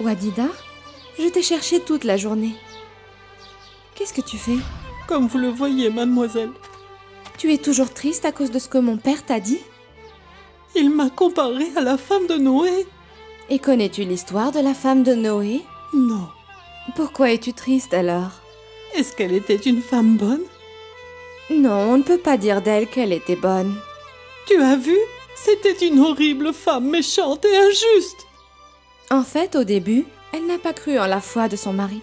Wadida, je t'ai cherché toute la journée. Qu'est-ce que tu fais? Comme vous le voyez, mademoiselle. Tu es toujours triste à cause de ce que mon père t'a dit? Il m'a comparé à la femme de Noé. Et connais-tu l'histoire de la femme de Noé? Non. Pourquoi es-tu triste alors? Est-ce qu'elle était une femme bonne? Non, on ne peut pas dire d'elle qu'elle était bonne. Tu as vu? C'était une horrible femme méchante et injuste. En fait, au début, elle n'a pas cru en la foi de son mari.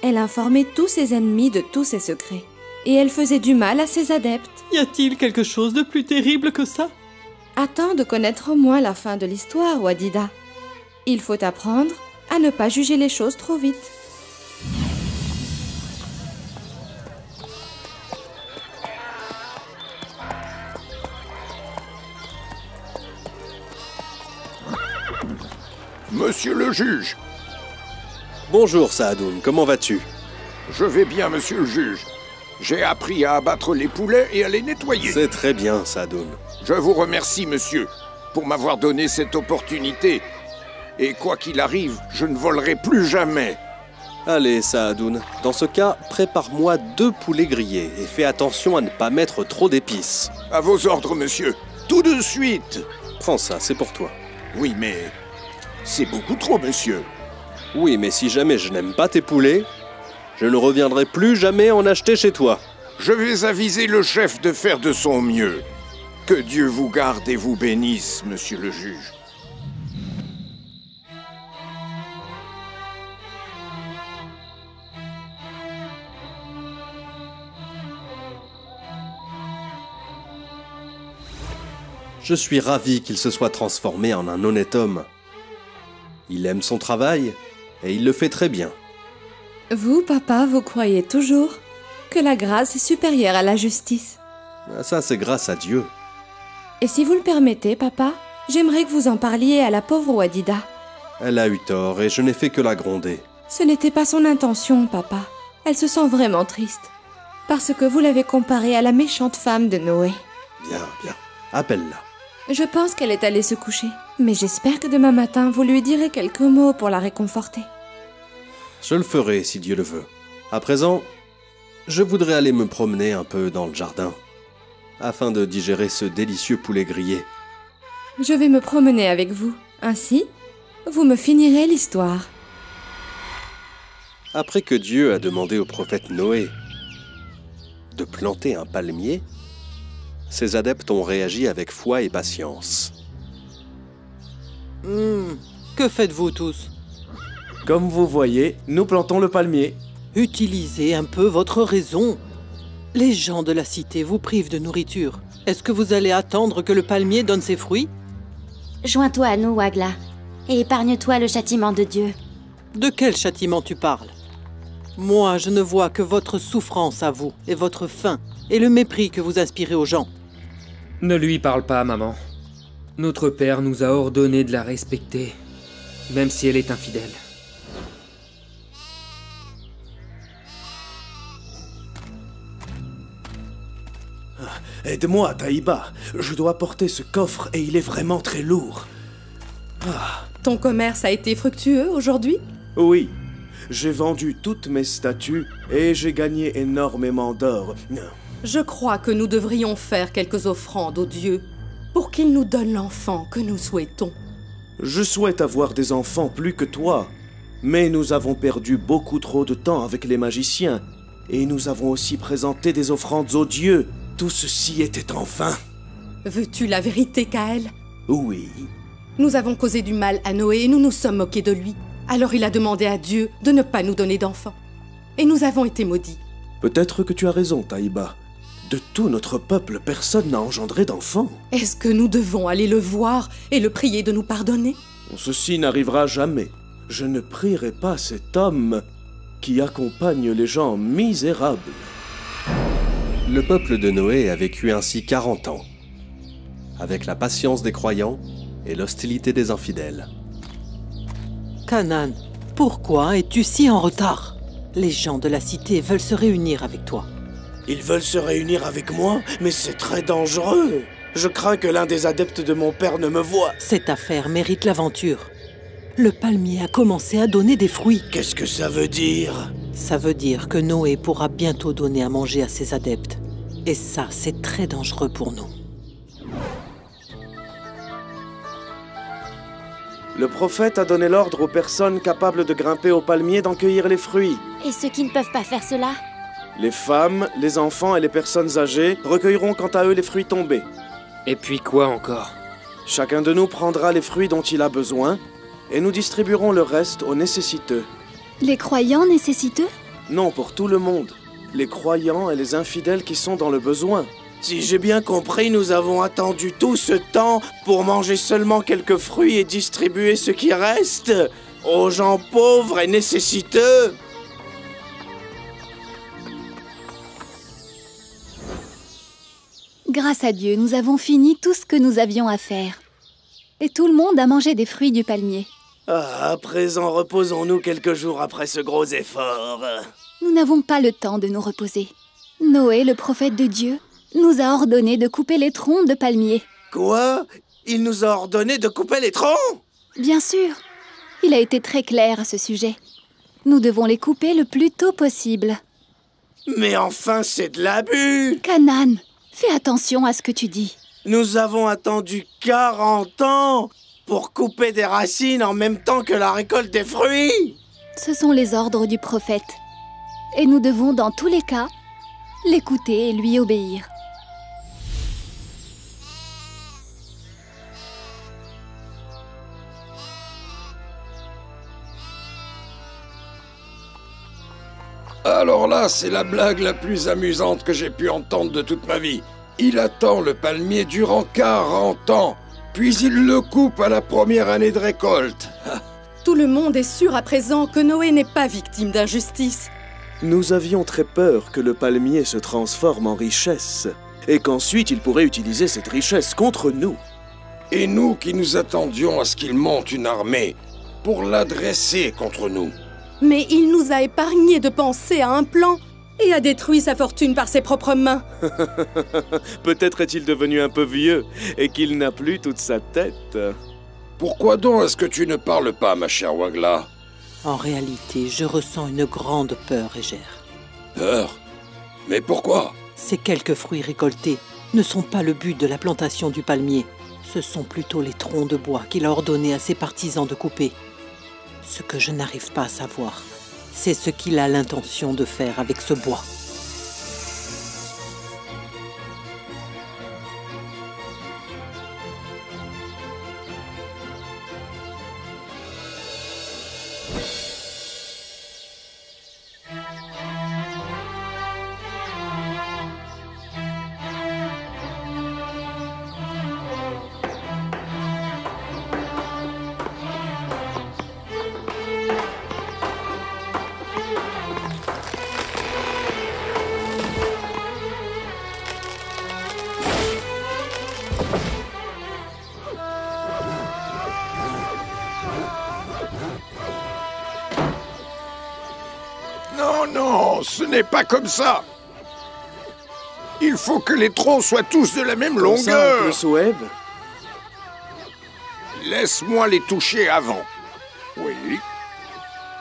Elle informait tous ses ennemis de tous ses secrets. Et elle faisait du mal à ses adeptes. Y a-t-il quelque chose de plus terrible que ça? Attends de connaître au moins la fin de l'histoire, Wadida. Il faut apprendre à ne pas juger les choses trop vite. Monsieur le juge. Bonjour Saadoun, comment vas-tu? Je vais bien, monsieur le juge. J'ai appris à abattre les poulets et à les nettoyer. C'est très bien, Saadoun. Je vous remercie, monsieur, pour m'avoir donné cette opportunité. Et quoi qu'il arrive, je ne volerai plus jamais. Allez, Saadoun, dans ce cas, prépare-moi 2 poulets grillés et fais attention à ne pas mettre trop d'épices. À vos ordres, monsieur. Tout de suite. Prends ça, c'est pour toi. Oui, mais c'est beaucoup trop, monsieur. Oui, mais si jamais je n'aime pas tes poulets, je ne reviendrai plus jamais en acheter chez toi. Je vais aviser le chef de faire de son mieux. Que Dieu vous garde et vous bénisse, monsieur le juge. Je suis ravi qu'il se soit transformé en un honnête homme. Il aime son travail et il le fait très bien. Vous, papa, vous croyez toujours que la grâce est supérieure à la justice. Ça, c'est grâce à Dieu. Et si vous le permettez, papa, j'aimerais que vous en parliez à la pauvre Wadida. Elle a eu tort et je n'ai fait que la gronder. Ce n'était pas son intention, papa. Elle se sent vraiment triste. Parce que vous l'avez comparée à la méchante femme de Noé. Bien, bien. Appelle-la. Je pense qu'elle est allée se coucher. Mais j'espère que demain matin, vous lui direz quelques mots pour la réconforter. Je le ferai si Dieu le veut. À présent, je voudrais aller me promener un peu dans le jardin, afin de digérer ce délicieux poulet grillé. Je vais me promener avec vous. Ainsi, vous me finirez l'histoire. Après que Dieu a demandé au prophète Noé de planter un palmier, ses adeptes ont réagi avec foi et patience. Que faites-vous tous? Comme vous voyez, nous plantons le palmier. Utilisez un peu votre raison. Les gens de la cité vous privent de nourriture. Est-ce que vous allez attendre que le palmier donne ses fruits? Joins-toi à nous, Wagla, et épargne-toi le châtiment de Dieu. De quel châtiment tu parles? Moi, je ne vois que votre souffrance à vous, et votre faim, et le mépris que vous inspirez aux gens. Ne lui parle pas, maman. Notre père nous a ordonné de la respecter, même si elle est infidèle. Aide-moi, Taïba. Je dois porter ce coffre et il est vraiment très lourd. Ton commerce a été fructueux aujourd'hui? Oui, j'ai vendu toutes mes statues et j'ai gagné énormément d'or. Je crois que nous devrions faire quelques offrandes aux dieux pour qu'ils nous donnent l'enfant que nous souhaitons. Je souhaite avoir des enfants plus que toi, mais nous avons perdu beaucoup trop de temps avec les magiciens et nous avons aussi présenté des offrandes aux dieux. Tout ceci était en vain. Veux-tu la vérité, Kaël? Oui. Nous avons causé du mal à Noé et nous nous sommes moqués de lui. Alors il a demandé à Dieu de ne pas nous donner d'enfants. Et nous avons été maudits. Peut-être que tu as raison, Taïba. De tout notre peuple, personne n'a engendré d'enfants. Est-ce que nous devons aller le voir et le prier de nous pardonner? Ceci n'arrivera jamais. Je ne prierai pas cet homme qui accompagne les gens misérables. Le peuple de Noé a vécu ainsi 40 ans, avec la patience des croyants et l'hostilité des infidèles. Canaan, pourquoi es-tu si en retard? Les gens de la cité veulent se réunir avec toi. Ils veulent se réunir avec moi, mais c'est très dangereux. Je crains que l'un des adeptes de mon père ne me voie. Cette affaire mérite l'aventure. Le palmier a commencé à donner des fruits. Qu'est-ce que ça veut dire? Ça veut dire que Noé pourra bientôt donner à manger à ses adeptes. Et ça, c'est très dangereux pour nous. Le prophète a donné l'ordre aux personnes capables de grimper au palmier d'en cueillir les fruits. Et ceux qui ne peuvent pas faire cela? Les femmes, les enfants et les personnes âgées recueilleront quant à eux les fruits tombés. Et puis quoi encore? Chacun de nous prendra les fruits dont il a besoin et nous distribuerons le reste aux nécessiteux. Les croyants nécessiteux? Non, pour tout le monde. Les croyants et les infidèles qui sont dans le besoin. Si j'ai bien compris, nous avons attendu tout ce temps pour manger seulement quelques fruits et distribuer ce qui reste aux gens pauvres et nécessiteux. Grâce à Dieu, nous avons fini tout ce que nous avions à faire. Et tout le monde a mangé des fruits du palmier. Ah, à présent, reposons-nous quelques jours après ce gros effort. Nous n'avons pas le temps de nous reposer. Noé, le prophète de Dieu, nous a ordonné de couper les troncs de palmier. Quoi? Il nous a ordonné de couper les troncs? Bien sûr. Il a été très clair à ce sujet. Nous devons les couper le plus tôt possible. Mais enfin, c'est de l'abus! Canaan, fais attention à ce que tu dis. Nous avons attendu 40 ans pour couper des racines en même temps que la récolte des fruits! Ce sont les ordres du prophète. Et nous devons, dans tous les cas, l'écouter et lui obéir. Alors là, c'est la blague la plus amusante que j'ai pu entendre de toute ma vie. Il attend le palmier durant 40 ans, puis il le coupe à la première année de récolte. Tout le monde est sûr à présent que Noé n'est pas victime d'injustice. Nous avions très peur que le palmier se transforme en richesse, et qu'ensuite il pourrait utiliser cette richesse contre nous. Et nous qui nous attendions à ce qu'il monte une armée pour l'adresser contre nous. Mais il nous a épargné de penser à un plan et a détruit sa fortune par ses propres mains. Peut-être est-il devenu un peu vieux et qu'il n'a plus toute sa tête. Pourquoi donc est-ce que tu ne parles pas, ma chère Wagla? En réalité, je ressens une grande peur, Égère. Peur? Mais pourquoi? Ces quelques fruits récoltés ne sont pas le but de la plantation du palmier. Ce sont plutôt les troncs de bois qu'il a ordonné à ses partisans de couper. Ce que je n'arrive pas à savoir, c'est ce qu'il a l'intention de faire avec ce bois. Non, non, ce n'est pas comme ça. Il faut que les troncs soient tous de la même Comme ça, longueur. Uncle Soueb? Laisse-moi les toucher avant. Oui.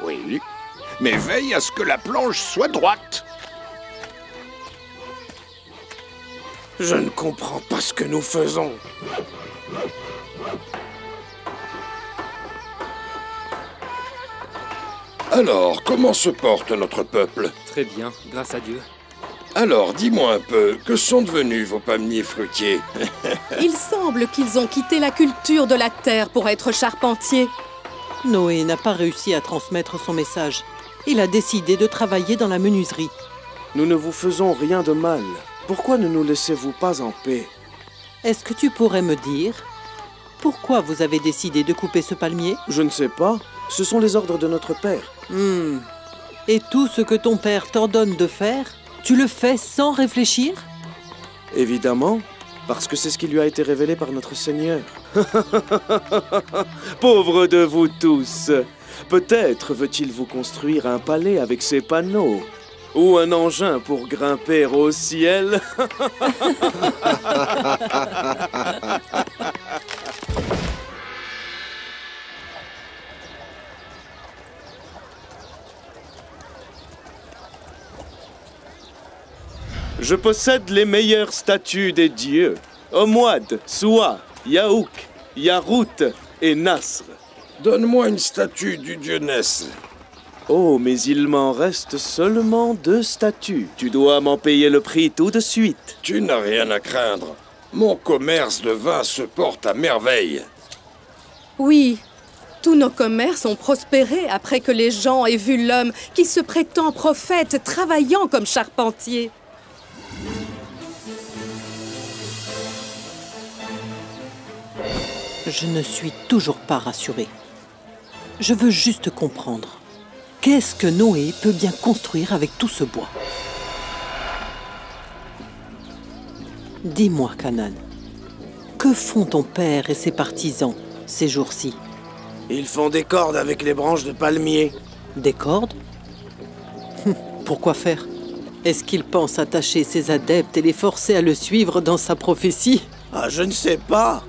Oui. Mais veille à ce que la planche soit droite. Je ne comprends pas ce que nous faisons. Alors, comment se porte notre peuple? Très bien, grâce à Dieu. Alors, dis-moi un peu, que sont devenus vos palmiers fruitiers? Il semble qu'ils ont quitté la culture de la terre pour être charpentiers. Noé n'a pas réussi à transmettre son message. Il a décidé de travailler dans la menuiserie. Nous ne vous faisons rien de mal. Pourquoi ne nous laissez-vous pas en paix? Est-ce que tu pourrais me dire pourquoi vous avez décidé de couper ce palmier? Je ne sais pas. Ce sont les ordres de notre père. Et tout ce que ton père t'ordonne de faire, tu le fais sans réfléchir? Évidemment, parce que c'est ce qui lui a été révélé par notre Seigneur. Pauvre de vous tous! Peut-être veut-il vous construire un palais avec ses panneaux, ou un engin pour grimper au ciel. Je possède les meilleures statues des dieux. Omwad, Soua, Yaouk, Yarut et Nasr. Donne-moi une statue du dieu Ness. Oh, mais il m'en reste seulement 2 statues. Tu dois m'en payer le prix tout de suite. Tu n'as rien à craindre. Mon commerce de vin se porte à merveille. Oui, tous nos commerces ont prospéré après que les gens aient vu l'homme qui se prétend prophète travaillant comme charpentier. Je ne suis toujours pas rassurée. Je veux juste comprendre. Qu'est-ce que Noé peut bien construire avec tout ce bois? Dis-moi, Canaan, que font ton père et ses partisans ces jours-ci? Ils font des cordes avec les branches de palmier. Des cordes? Pourquoi faire? Est-ce qu'il pense attacher ses adeptes et les forcer à le suivre dans sa prophétie? Ah, je ne sais pas.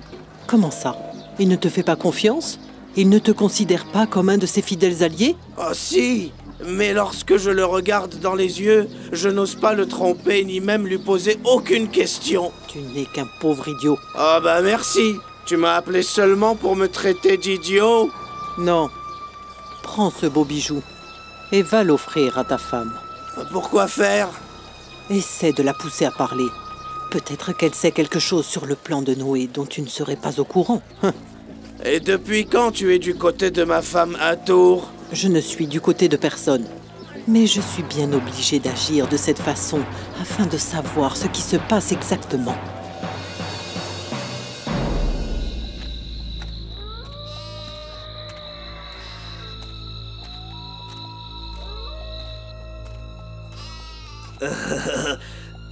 Comment ça? Il ne te fait pas confiance? Il ne te considère pas comme un de ses fidèles alliés? Ah si, mais lorsque je le regarde dans les yeux, je n'ose pas le tromper ni même lui poser aucune question. Tu n'es qu'un pauvre idiot. Ah bah merci. Tu m'as appelé seulement pour me traiter d'idiot? Non. Prends ce beau bijou et va l'offrir à ta femme. Pourquoi faire? Essaie de la pousser à parler. Peut-être qu'elle sait quelque chose sur le plan de Noé dont tu ne serais pas au courant. Et depuis quand tu es du côté de ma femme Hathor? Je ne suis du côté de personne. Mais je suis bien obligée d'agir de cette façon afin de savoir ce qui se passe exactement.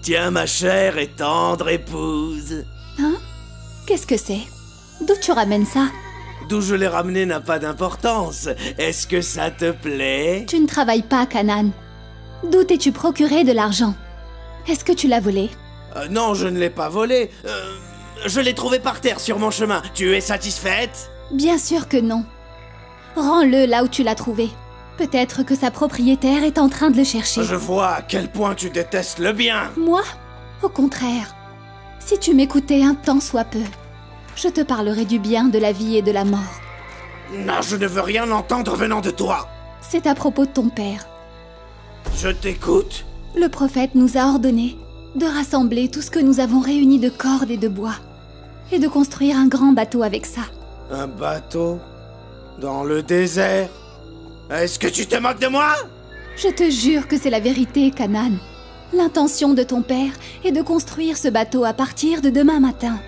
Tiens, ma chère et tendre épouse. Hein? Qu'est-ce que c'est? D'où tu ramènes ça? D'où je l'ai ramené n'a pas d'importance. Est-ce que ça te plaît? Tu ne travailles pas, Canaan. D'où t'es-tu procuré de l'argent? Est-ce que tu l'as volé? Non, je ne l'ai pas volé. Je l'ai trouvé par terre sur mon chemin. Tu es satisfaite? Bien sûr que non. Rends-le là où tu l'as trouvé. Peut-être que sa propriétaire est en train de le chercher. Je vois à quel point tu détestes le bien. Moi? Au contraire. Si tu m'écoutais un tant soit peu, je te parlerai du bien, de la vie et de la mort. Non, je ne veux rien entendre venant de toi. C'est à propos de ton père. Je t'écoute. Le prophète nous a ordonné de rassembler tout ce que nous avons réuni de cordes et de bois et de construire un grand bateau avec ça. Un bateau? Dans le désert? Est-ce que tu te moques de moi? Je te jure que c'est la vérité, Canaan. L'intention de ton père est de construire ce bateau à partir de demain matin.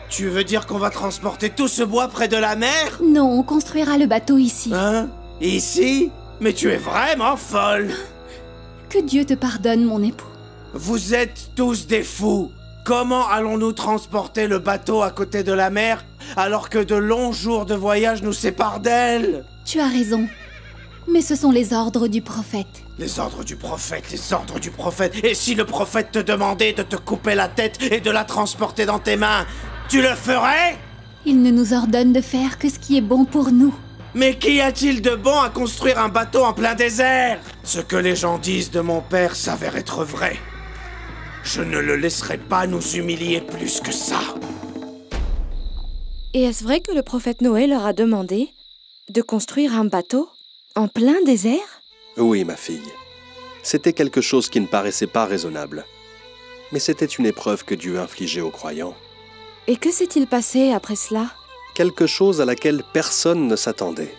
Tu veux dire qu'on va transporter tout ce bois près de la mer? Non, on construira le bateau ici. Hein? Ici? Mais tu es vraiment folle! Que Dieu te pardonne, mon époux. Vous êtes tous des fous! Comment allons-nous transporter le bateau à côté de la mer alors que de longs jours de voyage nous séparent d'elle? Tu as raison. Mais ce sont les ordres du prophète. Les ordres du prophète, les ordres du prophète. Et si le prophète te demandait de te couper la tête et de la transporter dans tes mains, tu le ferais? Il ne nous ordonne de faire que ce qui est bon pour nous. Mais qu'y a-t-il de bon à construire un bateau en plein désert? Ce que les gens disent de mon père s'avère être vrai. Je ne le laisserai pas nous humilier plus que ça. Et est-ce vrai que le prophète Noé leur a demandé de construire un bateau en plein désert? Oui, ma fille. C'était quelque chose qui ne paraissait pas raisonnable. Mais c'était une épreuve que Dieu infligeait aux croyants. Et que s'est-il passé après cela? Quelque chose à laquelle personne ne s'attendait.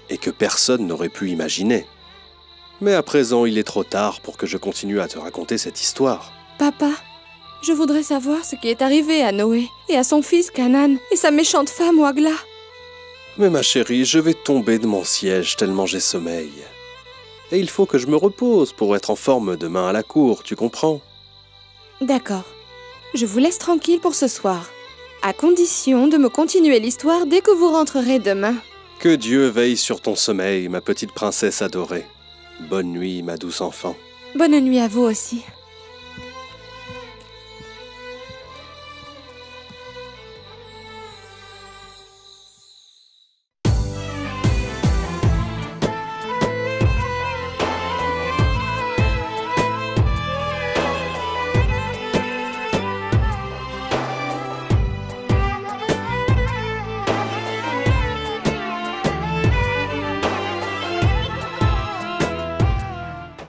Et que personne n'aurait pu imaginer. Mais à présent, il est trop tard pour que je continue à te raconter cette histoire. Papa, je voudrais savoir ce qui est arrivé à Noé et à son fils Canaan et sa méchante femme Ouagla. Mais ma chérie, je vais tomber de mon siège tellement j'ai sommeil. Et il faut que je me repose pour être en forme demain à la cour, tu comprends? D'accord. Je vous laisse tranquille pour ce soir, à condition de me continuer l'histoire dès que vous rentrerez demain. Que Dieu veille sur ton sommeil, ma petite princesse adorée. Bonne nuit, ma douce enfant. Bonne nuit à vous aussi.